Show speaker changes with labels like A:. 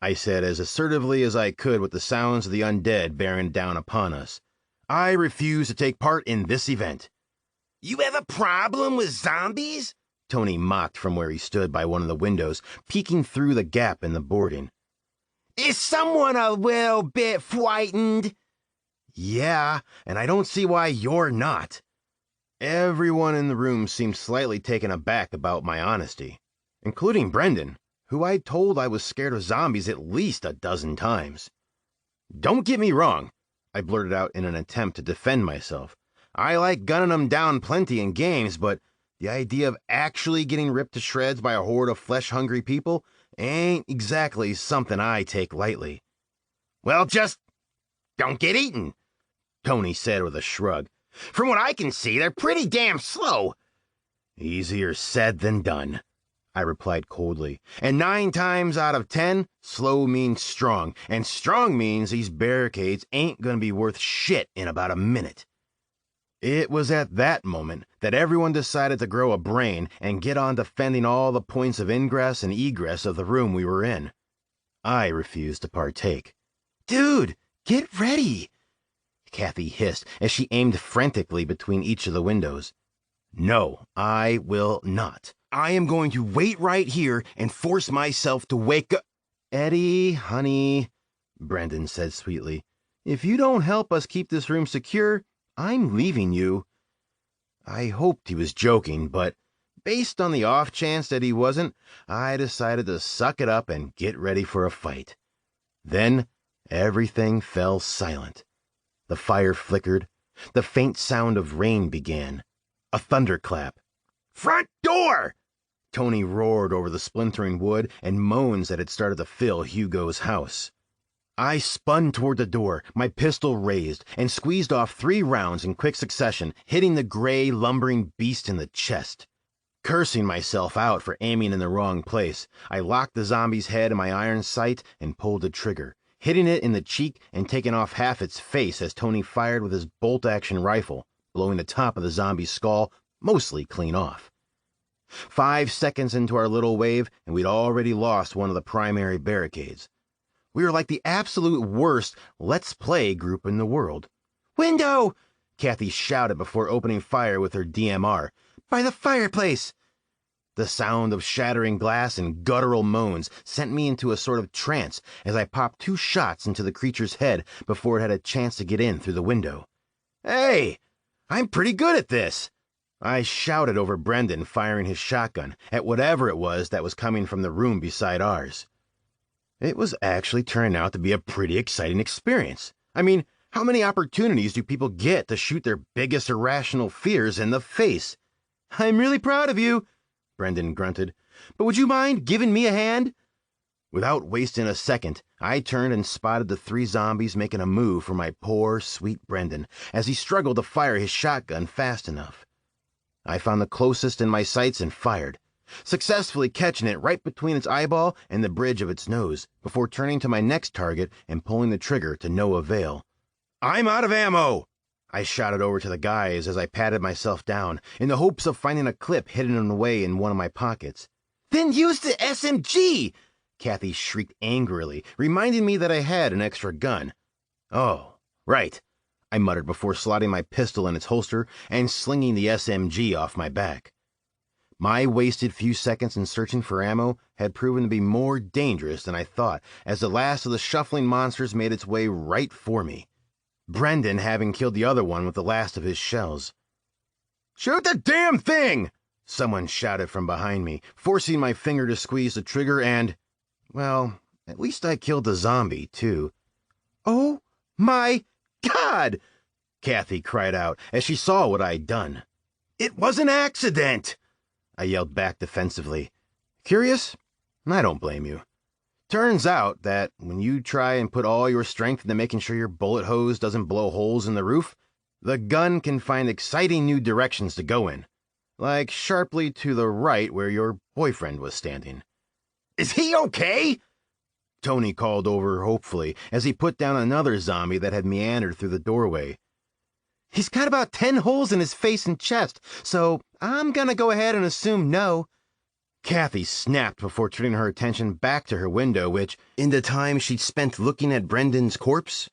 A: I said as assertively as I could with the sounds of the undead bearing down upon us. I refuse to take part in this event.
B: You have a problem with zombies?
A: Tony mocked from where he stood by one of the windows, peeking through the gap in the boarding.
B: Is someone a little bit frightened?
A: Yeah, and I don't see why you're not. Everyone in the room seemed slightly taken aback about my honesty, including Brendan, who I'd told I was scared of zombies at least a dozen times. Don't get me wrong, I blurted out in an attempt to defend myself. I like gunning them down plenty in games, but the idea of actually getting ripped to shreds by a horde of flesh-hungry people ain't exactly something I take lightly.
B: Well, just don't get eaten, Tony said with a shrug. From what I can see, they're pretty damn slow.
A: Easier said than done, I replied coldly. And 9 times out of 10, slow means strong, and strong means these barricades ain't gonna be worth shit in about a minute. It was at that moment that everyone decided to grow a brain and get on defending all the points of ingress and egress of the room we were in. I refused to partake.
B: Dude, get ready,
A: Kathy hissed as she aimed frantically between each of the windows. No, I will not. I am going to wait right here and force myself to wake up. Eddie, honey, Brendan said sweetly, if you don't help us keep this room secure, I'm leaving you. I hoped he was joking, but based on the off chance that he wasn't, I decided to suck it up and get ready for a fight. Then everything fell silent. The fire flickered. The faint sound of rain began. A thunderclap.
B: Front door!
A: Tony roared over the splintering wood and moans that had started to fill Hugo's house. I spun toward the door, my pistol raised, and squeezed off 3 rounds in quick succession, hitting the gray, lumbering beast in the chest. Cursing myself out for aiming in the wrong place, I locked the zombie's head in my iron sight and pulled the trigger, hitting it in the cheek and taking off half its face as Tony fired with his bolt-action rifle, blowing the top of the zombie's skull mostly clean off. 5 seconds into our little wave, and we'd already lost one of the primary barricades. We were like the absolute worst Let's Play group in the world.
B: Window!
A: Kathy shouted before opening fire with her DMR.
B: By the fireplace!
A: The sound of shattering glass and guttural moans sent me into a sort of trance as I popped 2 shots into the creature's head before it had a chance to get in through the window. Hey, I'm pretty good at this! I shouted over Brendan firing his shotgun at whatever it was that was coming from the room beside ours. It was actually turning out to be a pretty exciting experience. I mean, how many opportunities do people get to shoot their biggest irrational fears in the face? I'm really proud of you, Brendan grunted, but would you mind giving me a hand? Without wasting a second, I turned and spotted the 3 zombies making a move for my poor, sweet Brendan as he struggled to fire his shotgun fast enough. I found the closest in my sights and fired, successfully catching it right between its eyeball and the bridge of its nose, before turning to my next target and pulling the trigger to no avail. I'm out of ammo! I shouted over to the guys as I patted myself down, in the hopes of finding a clip hidden away in one of my pockets.
B: Then use the SMG!
A: Kathy shrieked angrily, reminding me that I had an extra gun. Oh, right, I muttered before slotting my pistol in its holster and slinging the SMG off my back. My wasted few seconds in searching for ammo had proven to be more dangerous than I thought, as the last of the shuffling monsters made its way right for me, Brendan having killed the other one with the last of his shells. Shoot the damn thing! Someone shouted from behind me, forcing my finger to squeeze the trigger and, well, at least I killed the zombie, too. Oh my God! Kathy cried out as she saw what I'd done. It was an accident! I yelled back defensively. Curious? I don't blame you. Turns out that when you try and put all your strength into making sure your bullet hose doesn't blow holes in the roof, the gun can find exciting new directions to go in, like sharply to the right where your boyfriend was standing.
B: Is he okay?
A: Tony called over hopefully as he put down another zombie that had meandered through the doorway. He's got about 10 holes in his face and chest, so I'm gonna go ahead and assume no. Kathy snapped before turning her attention back to her window, which, in the time she'd spent looking at Brendan's corpse,